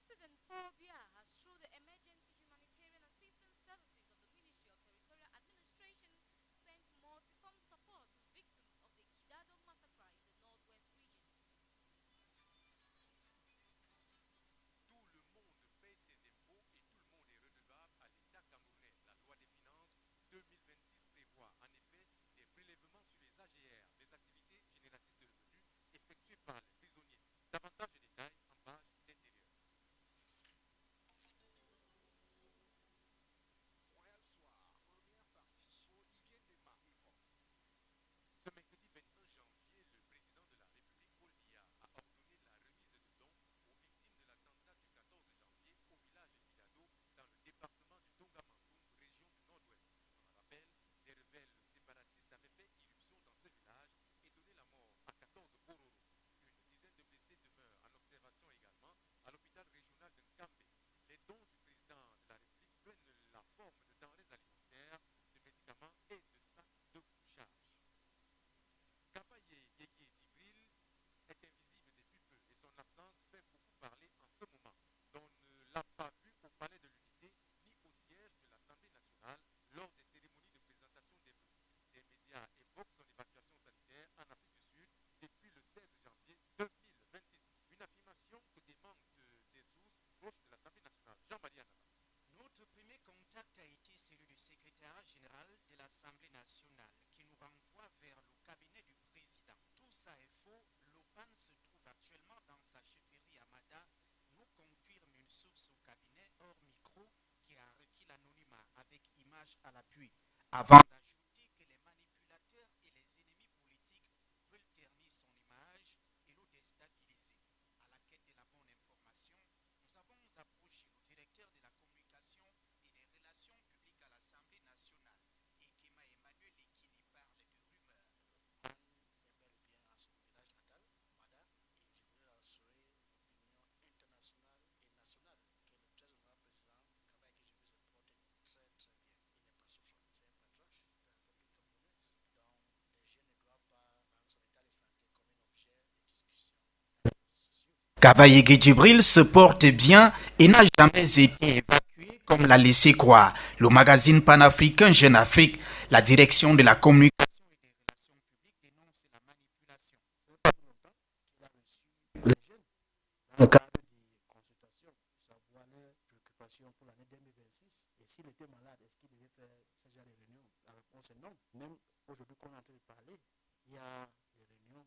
President Paul Biya has, through the Emergency Humanitarian Assistance Services of the Ministry of Territorial Administration, sent multiform support to victims of the Kidado massacre in the northwest region. Tout le monde paie ses impôts et tout le monde est redevable à l'État camerounais. La loi des finances 2026 prévoit en effet des prélèvements sur les AGR, les activités génératrices de revenus effectuées par les prisonniers. Davantage de détails en page d'intérieur. Royal Soir, première partie. Olivier Desmar. Ce mercredi 21 janvier, le président de la République, Paul Biya, a ordonné la remise de dons aux victimes de l'attentat du 14 janvier au village de Kidado dans le département du Tonga-Mantoum, région du Nord-Ouest. On en rappelle, des rebelles séparatistes avaient fait irruption dans ce village et donné la mort à 14 Bororo. Une dizaine de blessés demeurent en observation également à l'hôpital régional de Nkambé. Les dons du président de la République prennent la forme de denrées alimentaires, de médicaments et de sacs de couchage. Kabaye Yeye Djibril est invisible depuis peu et son absence fait beaucoup parler en ce moment. On ne l'a pas vu au palais de l'Unité ni au siège de l'Assemblée nationale lors des cérémonies de présentation des vœux. Les médias évoquent son évacuation sanitaire en Afrique du Sud depuis le 16 janvier 2026. Une affirmation que démentent des sources proches de l'Assemblée nationale. Jean-Marie Anana. Notre premier contact a été celui du secrétaire général de l'Assemblée nationale qui nous renvoie vers le cabinet du président. Tout ça est faux. L'OPAN se trouve actuellement dans sa chefferie à Mada, nous confirme une source au cabinet hors micro qui a requis l'anonymat avec image à l'appui. Avant d'ajouter que les manipulateurs et les ennemis politiques veulent ternir son image et le déstabiliser. À la quête de la bonne information, nous avons approché le directeur de la communication et des relations publiques à l'Assemblée nationale, Ekema Emmanuel, qui lui parle de rumeurs. Est bel et bien à son village natal, Mada, et je voudrais rassurer l'opinion internationale et nationale que le très honorable président Kabaye Djibril se porte très très bien. Il n'est pas souffrant. C'est un patriarche de la République camerounaise. Donc les jeunes ne doivent pas prendre son état de santé comme un objet de discussion dans les réseaux sociaux. Kabaye Djibril se porte bien et n'a jamais été évacué comme l'a laissé croire le magazine panafricain Jeune Afrique. La direction de la communication et des relations publiques dénonce la manipulation. Ça fait pas longtemps qu'il a reçu les jeunes dans le cadre des consultations, savoir leurs préoccupations pour l'année 2026. Et s'il était malade, est-ce qu'il devait faire ce genre de réunion? La réponse est non. Même aujourd'hui qu'on est en train de parler, il y a des réunions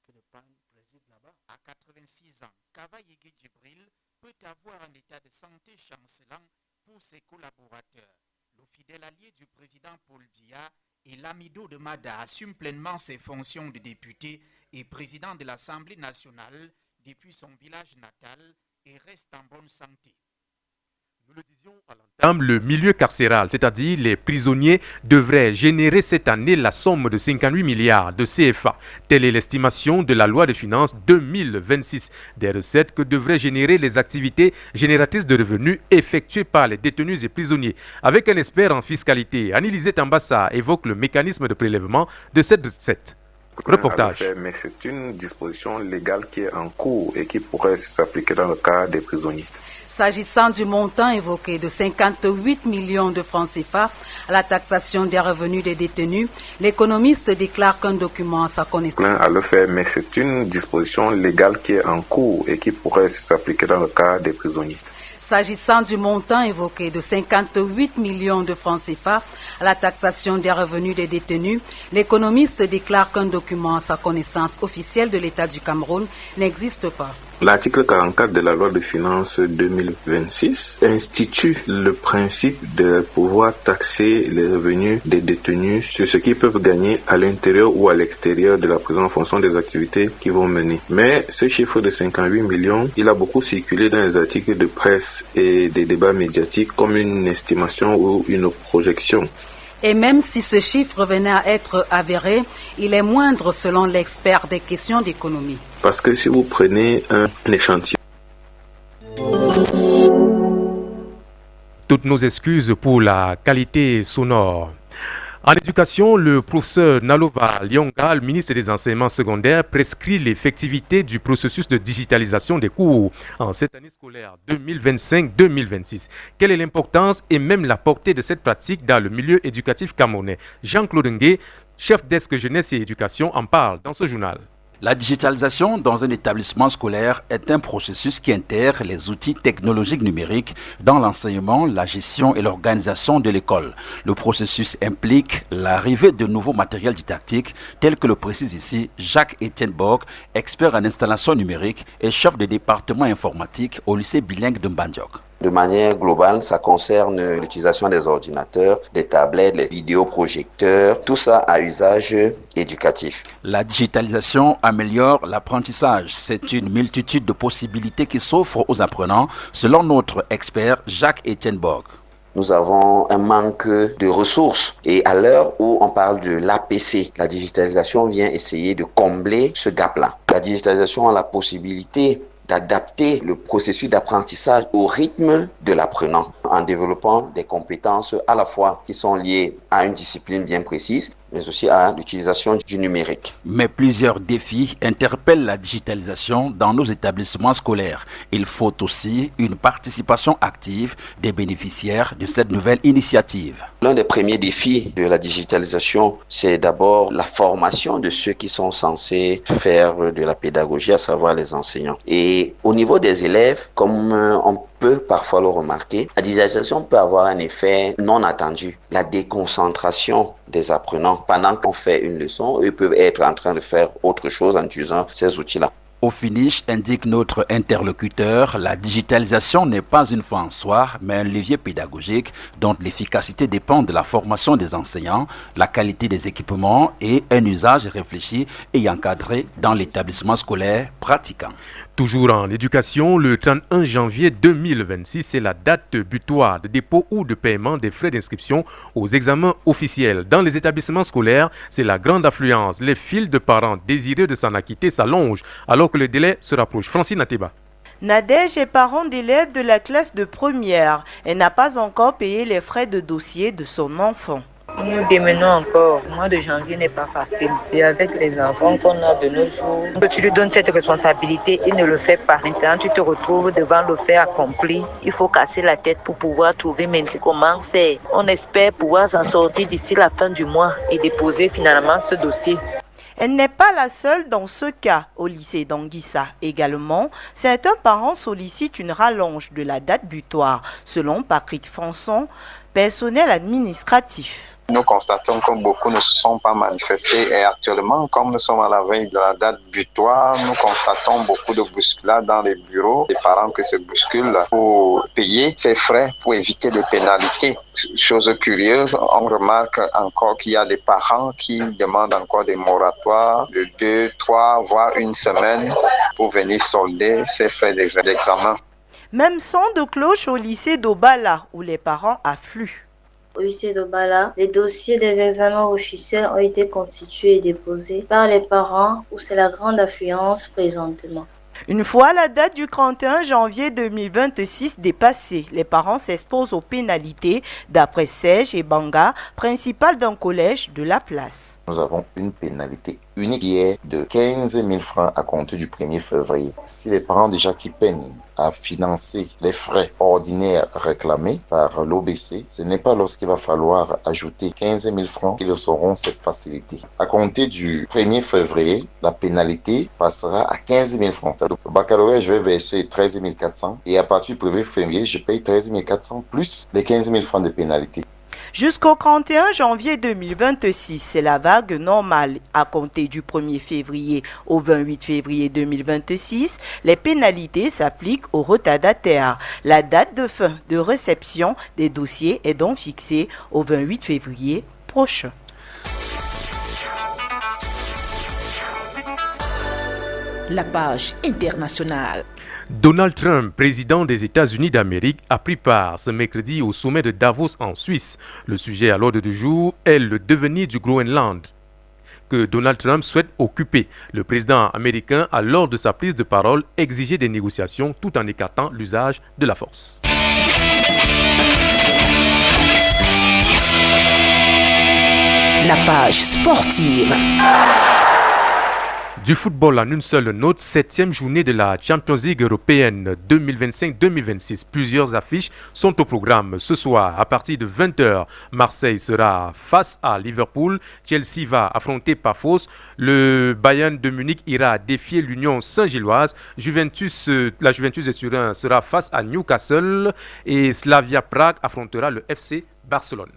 que le PAN préside là-bas. À 86 ans, Kabaye Djibril peut avoir un état de santé chancelant pour ses collaborateurs. Le fidèle allié du président Paul Biya et l'amido de Mada assume pleinement ses fonctions de député et président de l'Assemblée nationale depuis son village natal et reste en bonne santé. Nous le disions à l'entame, le milieu carcéral, c'est-à-dire les prisonniers, devrait générer cette année la somme de 58 milliards de CFA. Telle est l'estimation de la loi de finances 2026. Des recettes que devraient générer les activités génératrices de revenus effectuées par les détenus et prisonniers. Avec un expert en fiscalité, Anne-Elisée Tambassa évoque le mécanisme de prélèvement de cette recette. Reportage. Mais c'est une disposition légale qui est en cours et qui pourrait s'appliquer dans le cas des prisonniers. S'agissant du montant évoqué de 58 millions de francs CFA à la taxation des revenus des détenus, l'économiste déclare qu'un document à sa connaissance. À le faire, mais c'est une disposition légale qui est en cours et qui pourrait s'appliquer dans le cas des prisonniers. S'agissant du montant évoqué de 58 millions de francs CFA à la taxation des revenus des détenus, l'économiste déclare qu'un document à sa connaissance officielle de l'État du Cameroun n'existe pas. L'article 44 de la loi de finances 2026 institue le principe de pouvoir taxer les revenus des détenus sur ce qu'ils peuvent gagner à l'intérieur ou à l'extérieur de la prison en fonction des activités qu'ils vont mener. Mais ce chiffre de 58 millions, il a beaucoup circulé dans les articles de presse et des débats médiatiques comme une estimation ou une projection. Et même si ce chiffre venait à être avéré, il est moindre selon l'expert des questions d'économie. Parce que si vous prenez un échantillon, toutes nos excuses pour la qualité sonore. En éducation, le professeur Nalova Lyonga, le ministre des Enseignements secondaires, prescrit l'effectivité du processus de digitalisation des cours en cette année scolaire 2025-2026. Quelle est l'importance et même la portée de cette pratique dans le milieu éducatif camerounais? Jean-Claude Ngué, chef desk jeunesse et éducation, en parle dans ce journal. La digitalisation dans un établissement scolaire est un processus qui intègre les outils technologiques numériques dans l'enseignement, la gestion et l'organisation de l'école. Le processus implique l'arrivée de nouveaux matériels didactiques tels que le précise ici Jacques-Étienne Borg, expert en installation numérique et chef de département informatique au lycée bilingue de Mbandjok. De manière globale, ça concerne l'utilisation des ordinateurs, des tablettes, les vidéoprojecteurs, tout ça à usage éducatif. La digitalisation améliore l'apprentissage. C'est une multitude de possibilités qui s'offrent aux apprenants, selon notre expert Jacques-Étienne Borg. Nous avons un manque de ressources et à l'heure où on parle de l'APC, la digitalisation vient essayer de combler ce gap-là. La digitalisation a la possibilité d'adapter le processus d'apprentissage au rythme de l'apprenant en développant des compétences à la fois qui sont liées à une discipline bien précise, mais aussi à l'utilisation du numérique. Mais plusieurs défis interpellent la digitalisation dans nos établissements scolaires. Il faut aussi une participation active des bénéficiaires de cette nouvelle initiative. L'un des premiers défis de la digitalisation, c'est d'abord la formation de ceux qui sont censés faire de la pédagogie, à savoir les enseignants. Et au niveau des élèves, comme on peut parfois le remarquer, la digitalisation peut avoir un effet non attendu, la déconcentration des apprenants. Pendant qu'on fait une leçon, eux peuvent être en train de faire autre chose en utilisant ces outils-là. Au finish, indique notre interlocuteur, la digitalisation n'est pas une fin en soi, mais un levier pédagogique dont l'efficacité dépend de la formation des enseignants, la qualité des équipements et un usage réfléchi et encadré dans l'établissement scolaire pratiquant. Toujours en éducation, le 31 janvier 2026 est la date butoir de dépôt ou de paiement des frais d'inscription aux examens officiels. Dans les établissements scolaires, c'est la grande affluence. Les files de parents désireux de s'en acquitter s'allongent alors que le délai se rapproche. Francine Ateba. Nadège est parent d'élèves de la classe de première. Elle n'a pas encore payé les frais de dossier de son enfant. Nous démenons encore. Le mois de janvier n'est pas facile. Et avec les enfants qu'on a de nos jours, tu lui donnes cette responsabilité et ne le fait pas. Maintenant, tu te retrouves devant le fait accompli. Il faut casser la tête pour pouvoir trouver maintenant comment faire. On espère pouvoir s'en sortir d'ici la fin du mois et déposer finalement ce dossier. Elle n'est pas la seule dans ce cas. Au lycée d'Anguissa également, certains parents sollicitent une rallonge de la date butoir, selon Patrick Françon, personnel administratif. Nous constatons que beaucoup ne se sont pas manifestés et actuellement, comme nous sommes à la veille de la date butoir, nous constatons beaucoup de bousculades dans les bureaux. Les parents qui se bousculent pour payer ces frais pour éviter des pénalités. Chose curieuse, on remarque encore qu'il y a des parents qui demandent encore des moratoires de 2, 3, voire une semaine pour venir solder ces frais d'examen. Même son de cloche au lycée d'Obala où les parents affluent. Au lycée d'Obala, les dossiers des examens officiels ont été constitués et déposés par les parents où c'est la grande affluence présentement. Une fois la date du 31 janvier 2026 dépassée, les parents s'exposent aux pénalités d'après Serge et Banga, principal d'un collège de la place. Nous avons une pénalité unique qui est de 15 000 francs à compter du 1er février. Si les parents déjà qui peinent à financer les frais ordinaires réclamés par l'OBC, ce n'est pas lorsqu'il va falloir ajouter 15 000 francs qu'ils auront cette facilité. À compter du 1er février, la pénalité passera à 15 000 francs. Au baccalauréat, je vais verser 13 400 et à partir du 1er février, je paye 13 400 plus les 15 000 francs de pénalité. Jusqu'au 31 janvier 2026, c'est la vague normale. À compter du 1er février au 28 février 2026, les pénalités s'appliquent aux retardataires. La date de fin de réception des dossiers est donc fixée au 28 février prochain. La page internationale. Donald Trump, président des États-Unis d'Amérique, a pris part ce mercredi au sommet de Davos en Suisse. Le sujet à l'ordre du jour est le devenir du Groenland que Donald Trump souhaite occuper. Le président américain a, lors de sa prise de parole, exigé des négociations tout en écartant l'usage de la force. La page sportive. Du football en une seule note, 7e journée de la Champions League européenne 2025-2026. Plusieurs affiches sont au programme. Ce soir, à partir de 20h, Marseille sera face à Liverpool. Chelsea va affronter Pafos. Le Bayern de Munich ira défier l'Union Saint-Gilloise. La Juventus de Turin sera face à Newcastle. Et Slavia Prague affrontera le FC Barcelone.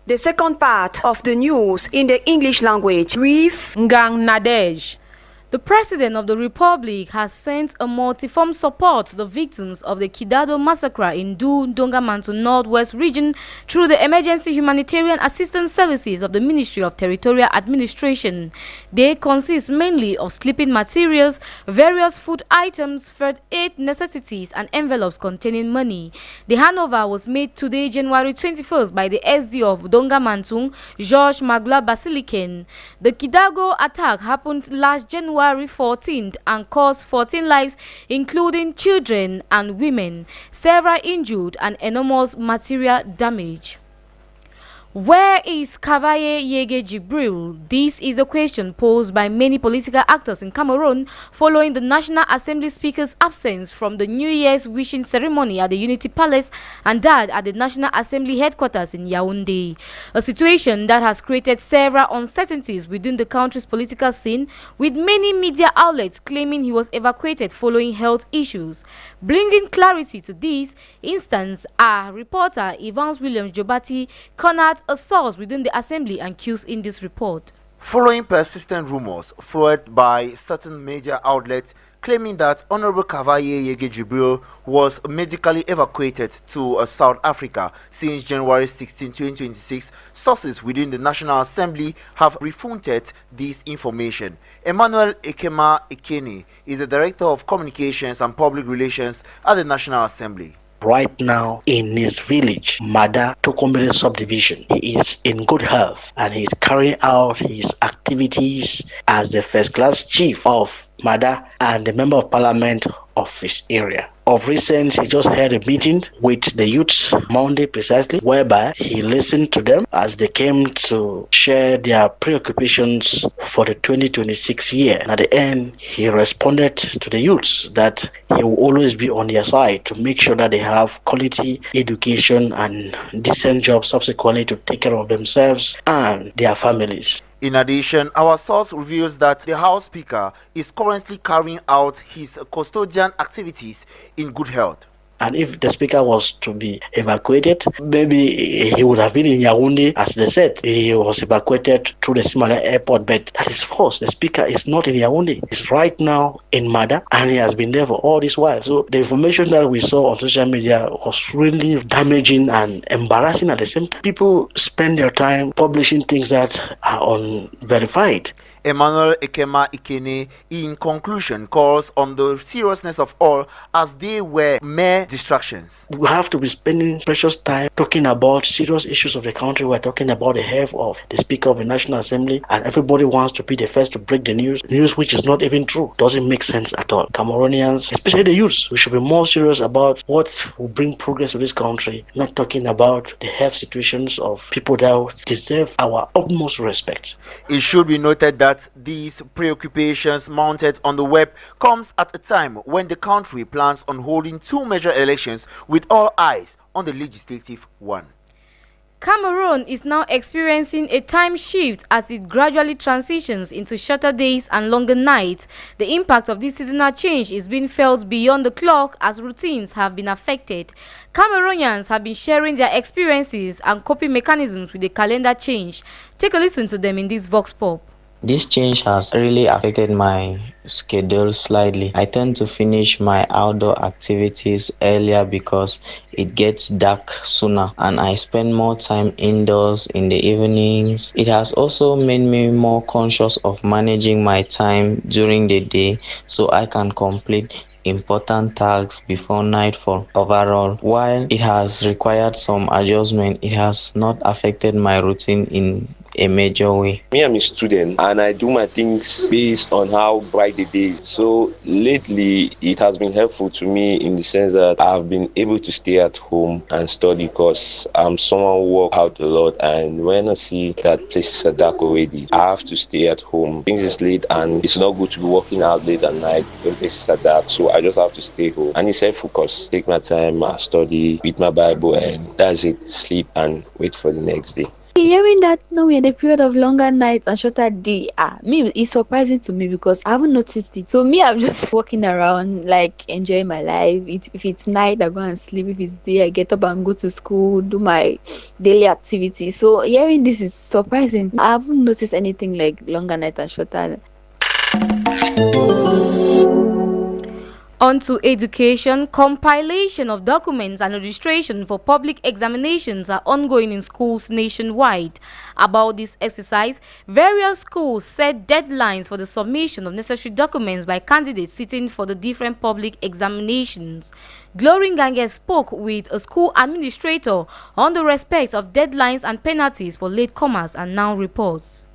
The second part of the news in the English language with Ngang Nadej. The President of the Republic has sent a multiform support to the victims of the Kidado massacre in Dongamantu Northwest region through the Emergency Humanitarian Assistance Services of the Ministry of Territorial Administration. They consist mainly of sleeping materials, various food items, first aid necessities, and envelopes containing money. The handover was made today, January 21st, by the SD of Dongamantung, George Magla Basilican. The Kidago attack happened last January 14th and caused 14 lives, including children and women, several injured, and enormous material damage. Where is Kavaye Yege Jibril? This is a question posed by many political actors in Cameroon following the National Assembly Speaker's absence from the New Year's wishing ceremony at the Unity Palace and that at the National Assembly headquarters in Yaoundé. A situation that has created several uncertainties within the country's political scene, with many media outlets claiming he was evacuated following health issues. Bringing clarity to this instance are reporter Evans Williams Jobati cornered a source within the assembly and cues in this report. Following persistent rumors floated by certain media outlets claiming that Honorable Kavaye Yege Jibril was medically evacuated to South Africa since January 16, 2026, sources within the National Assembly have refuted this information. Emmanuel Ekema Ikene is the Director of Communications and Public Relations at the National Assembly. Right now in his village, Mada Tokomere subdivision, he is in good health and he is carrying out his activities as the first class chief of Mada and the member of parliament of his area. Of recent, he just had a meeting with the youths Monday precisely, whereby he listened to them as they came to share their preoccupations for the 2026 year. And at the end, he responded to the youths that he will always be on their side to make sure that they have quality education and decent jobs subsequently to take care of themselves and their families. In addition, our source reveals that the House Speaker is currently carrying out his custodian activities in good health. And if the speaker was to be evacuated, maybe he would have been in Yaoundé. As they said, he was evacuated through the Simala airport, but that is false. The speaker is not in Yaoundé. He's right now in Mada, and he has been there for all this while. So the information that we saw on social media was really damaging and embarrassing at the same time. People spend their time publishing things that are unverified. Emmanuel Ekema Ikene, in conclusion, calls on the seriousness of all as they were mere distractions. We have to be spending precious time talking about serious issues of the country. We're talking about the health of the Speaker of the National Assembly, and everybody wants to be the first to break the news which is not even true. Doesn't make sense at all. Cameroonians, especially the youths, we should be more serious about what will bring progress to this country, not talking about the health situations of people that deserve our utmost respect. It should be noted that these preoccupations mounted on the web comes at a time when the country plans on holding two major elections with all eyes on the legislative one. Cameroon is now experiencing a time shift as it gradually transitions into shorter days and longer nights. The impact of this seasonal change is being felt beyond the clock as routines have been affected. Cameroonians have been sharing their experiences and coping mechanisms with the calendar change. Take a listen to them in this Vox Pop. This change has really affected my schedule slightly. I tend to finish my outdoor activities earlier because it gets dark sooner and I spend more time indoors in the evenings. It has also made me more conscious of managing my time during the day so I can complete important tasks before nightfall. Overall, while it has required some adjustment, it has not affected my routine in a major way. Me, I'm a student and I do my things based on how bright the day is. So lately, it has been helpful to me in the sense that I've been able to stay at home and study because I'm someone who works out a lot. And when I see that places are dark already, I have to stay at home. Things is late and it's not good to be working out late at night when places are dark. So I just have to stay home. And it's helpful because take my time, I study, read my Bible, and that's it. Sleep and wait for the next day. Hearing that now we're in the period of longer nights and shorter day, me, it's surprising to me because I haven't noticed it. So me, I'm just walking around like enjoying my life. If it's night, I go and sleep. If it's day, I get up and go to school, do my daily activities. So hearing this is surprising. I haven't noticed anything like longer night and shorter. On to education, compilation of documents and registration for public examinations are ongoing in schools nationwide. About this exercise, various schools set deadlines for the submission of necessary documents by candidates sitting for the different public examinations. Glory Gange spoke with a school administrator on the respect of deadlines and penalties for latecomers and now reports.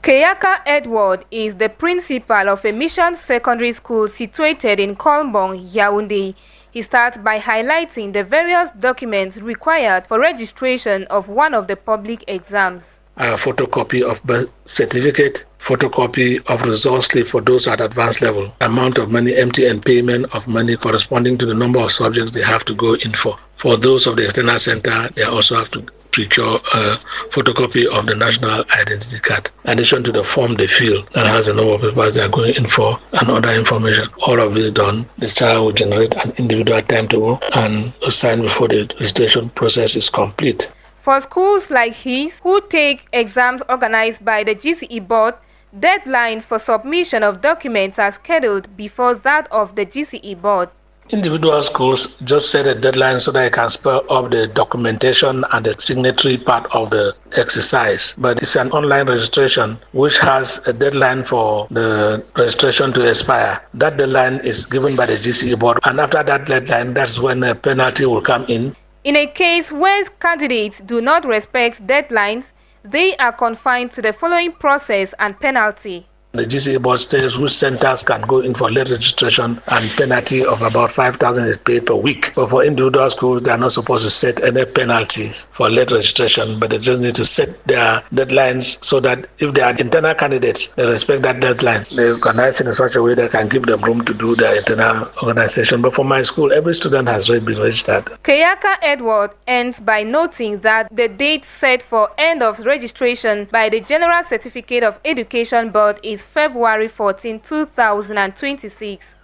Keyaka Edward is the principal of a mission secondary school situated in Kolbong, Yaoundé. He starts by highlighting the various documents required for registration of one of the public exams. A photocopy of birth certificate, photocopy of results slip for those at advanced level, amount of money empty and payment of money corresponding to the number of subjects they have to go in for. For those of the external center, they also have to procure a photocopy of the national identity card, in addition to the form they fill that has the number of papers they are going in for and other information. All of this done, the child will generate an individual timetable and sign before the registration process is complete. For schools like his, who take exams organized by the GCE board, deadlines for submission of documents are scheduled before that of the GCE board. Individual schools just set a deadline so that they can spur up the documentation and the signatory part of the exercise. But it's an online registration which has a deadline for the registration to expire. That deadline is given by the GCE board, and after that deadline, that's when a penalty will come in. In a case where candidates do not respect deadlines, they are confined to the following process and penalty. The GCE board states which centers can go in for late registration, and penalty of about 5,000 is paid per week. But for individual schools, they are not supposed to set any penalties for late registration, but they just need to set their deadlines so that if they are internal candidates, they respect that deadline. They organize in such a way that can give them room to do their internal organization. But for my school, every student has already been registered. Keyaka Edward ends by noting that the date set for end of registration by the General Certificate of Education Board is February 14, 2026.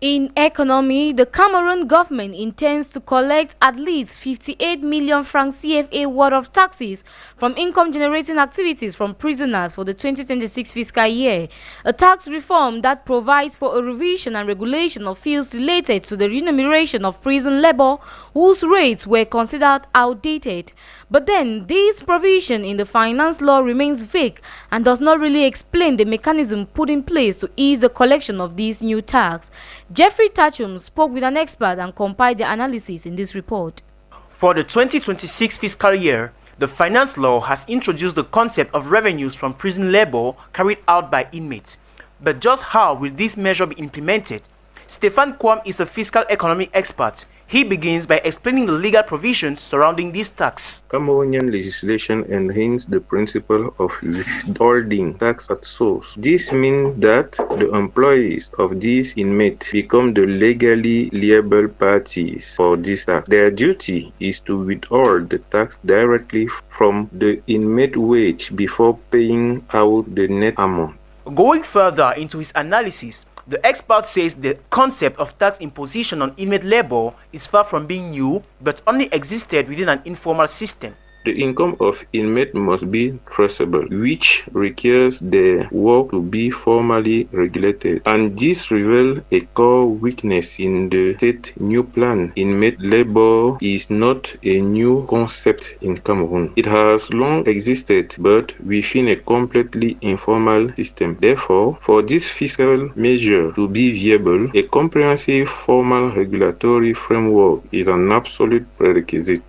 In economy, the Cameroon government intends to collect at least 58 million francs CFA worth of taxes from income-generating activities from prisoners for the 2026 fiscal year, a tax reform that provides for a revision and regulation of fields related to the remuneration of prison labor, whose rates were considered outdated. But then, this provision in the finance law remains vague and does not really explain the mechanism put in place to ease the collection of these new tax. Jeffrey Tachum spoke with an expert and compiled the analysis in this report. For the 2026 fiscal year, the finance law has introduced the concept of revenues from prison labor carried out by inmates. But just how will this measure be implemented? Stefan Kwam is a fiscal economic expert. He begins by explaining the legal provisions surrounding this tax. Cameroonian legislation enhances the principle of withholding tax at source. This means that the employees of these inmates become the legally liable parties for this tax. Their duty is to withhold the tax directly from the inmate wage before paying out the net amount. Going further into his analysis, the expert says the concept of tax imposition on inmate labor is far from being new, but only existed within an informal system. The income of inmates must be traceable, which requires their work to be formally regulated. And this reveals a core weakness in the state new plan. Inmate labor is not a new concept in Cameroon. It has long existed, but within a completely informal system. Therefore, for this fiscal measure to be viable, a comprehensive formal regulatory framework is an absolute prerequisite.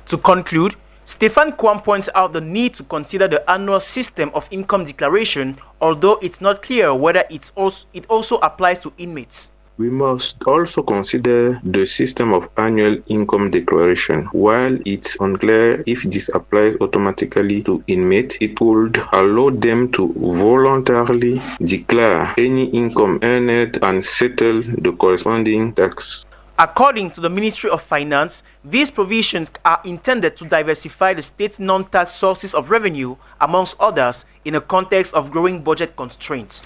To conclude, Stefan Kwan points out the need to consider the annual system of income declaration, although it's not clear whether it also applies to inmates. We must also consider the system of annual income declaration. While it's unclear if this applies automatically to inmates, it would allow them to voluntarily declare any income earned and settle the corresponding tax. According to the Ministry of Finance, these provisions are intended to diversify the state's non-tax sources of revenue, amongst others, in a context of growing budget constraints.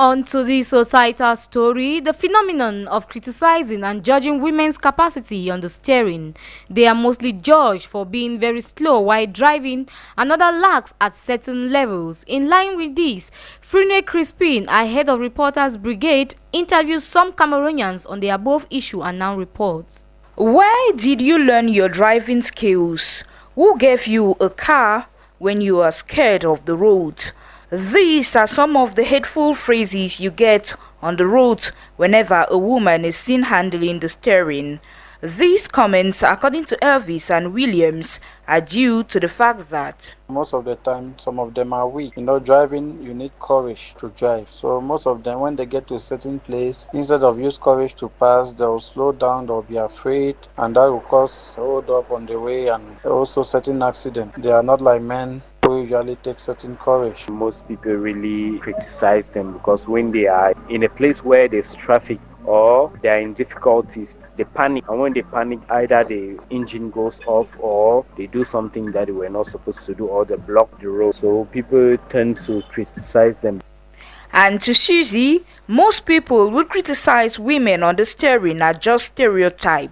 On to the societal story, the phenomenon of criticizing and judging women's capacity on the steering. They are mostly judged for being very slow while driving and other lacks at certain levels. In line with this, Frine Crispin, a head of Reporters Brigade, interviews some Cameroonians on the above issue and now reports. Where did you learn your driving skills? Who gave you a car when you are scared of the road? These are some of the hateful phrases you get on the road whenever a woman is seen handling the steering. These comments, according to Elvis and Williams, are due to the fact that most of the time, some of them are weak. Driving, you need courage to drive. So most of them, when they get to a certain place, instead of use courage to pass, they'll slow down, they'll be afraid, and that will cause hold up on the way and also certain accident. They are not like men who usually take certain courage. Most people really criticize them because when they are in a place where there's traffic or they are in difficulties, they panic, and when they panic, either the engine goes off or they do something that they were not supposed to do or they block the road. So people tend to criticize them. And to Susie, most people would criticize women on the steering are just stereotype.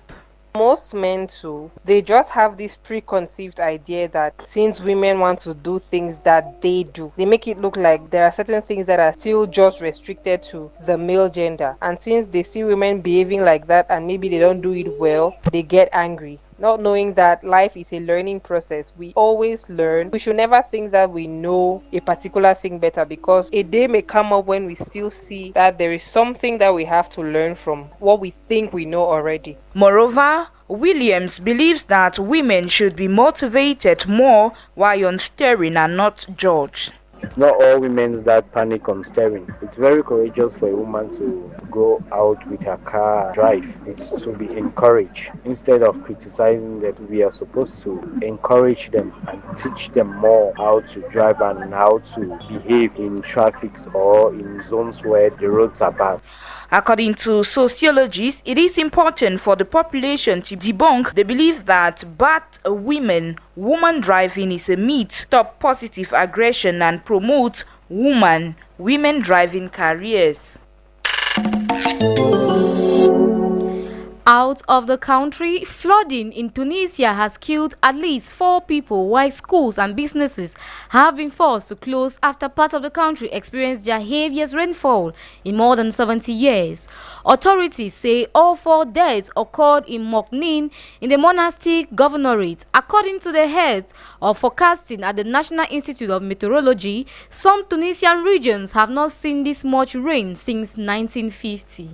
Most men too, they just have this preconceived idea that since women want to do things that they do, they make it look like there are certain things that are still just restricted to the male gender. And since they see women behaving like that and maybe they don't do it well, they get angry. Not knowing that life is a learning process. We always learn. We should never think that we know a particular thing better, because a day may come up when we still see that there is something that we have to learn from what we think we know already. Moreover, Williams believes that women should be motivated more while on steering and not judged. It's not all women that panic on steering. It's very courageous for a woman to go out with her car drive. It's to be encouraged. Instead of criticizing them, we are supposed to encourage them and teach them more how to drive and how to behave in traffics or in zones where the roads are bad. According to sociologists, it is important for the population to debunk the belief that woman driving is a myth, stop positive aggression, and promote women driving careers. Out of the country, flooding in Tunisia has killed at least 4 people, while schools and businesses have been forced to close after parts of the country experienced their heaviest rainfall in more than 70 years. Authorities say all 4 deaths occurred in Moknin in the monastic governorate. According to the head of forecasting at the National Institute of Meteorology, some Tunisian regions have not seen this much rain since 1950.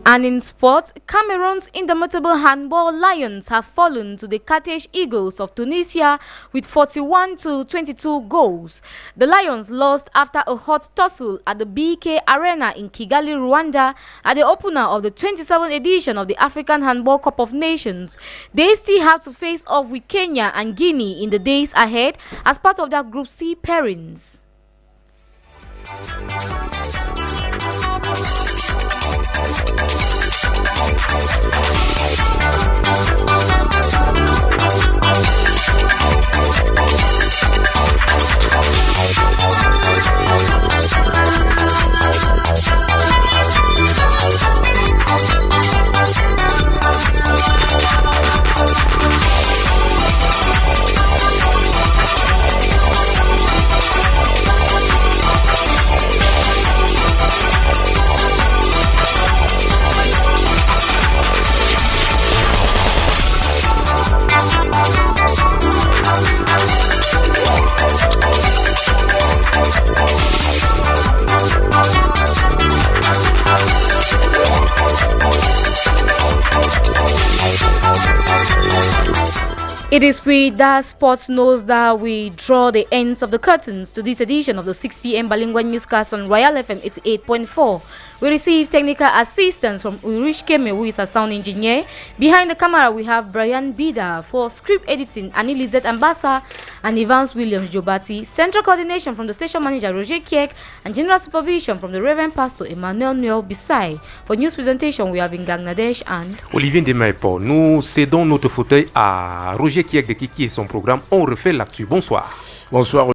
And in sport, Cameroon's indomitable handball Lions have fallen to the Carthage Eagles of Tunisia with 41-22 goals. The Lions lost after a hot tussle at the BK Arena in Kigali, Rwanda, at the opener of the 27th edition of the African Handball Cup of Nations. They still have to face off with Kenya and Guinea in the days ahead as part of their Group C pairings. It is with that sports news that we draw the ends of the curtains to this edition of the 6 p.m. Bilingue newscast on Royal FM 88.4. We receive technical assistance from Urish Keme, who is a sound engineer. Behind the camera, we have Brian Bida. For script editing, Annie Lizette Ambassa and Evans Williams Jobati. Central coordination from the station manager Roger Kiek and general supervision from the Reverend Pastor Emmanuel Noel Bisai. For news presentation, we have in Gangladesh and Olivier Demaipo. Nous cédons notre fauteuil à Roger Kiek de Kiki et son programme On refait l'actu. Bonsoir. Bonsoir.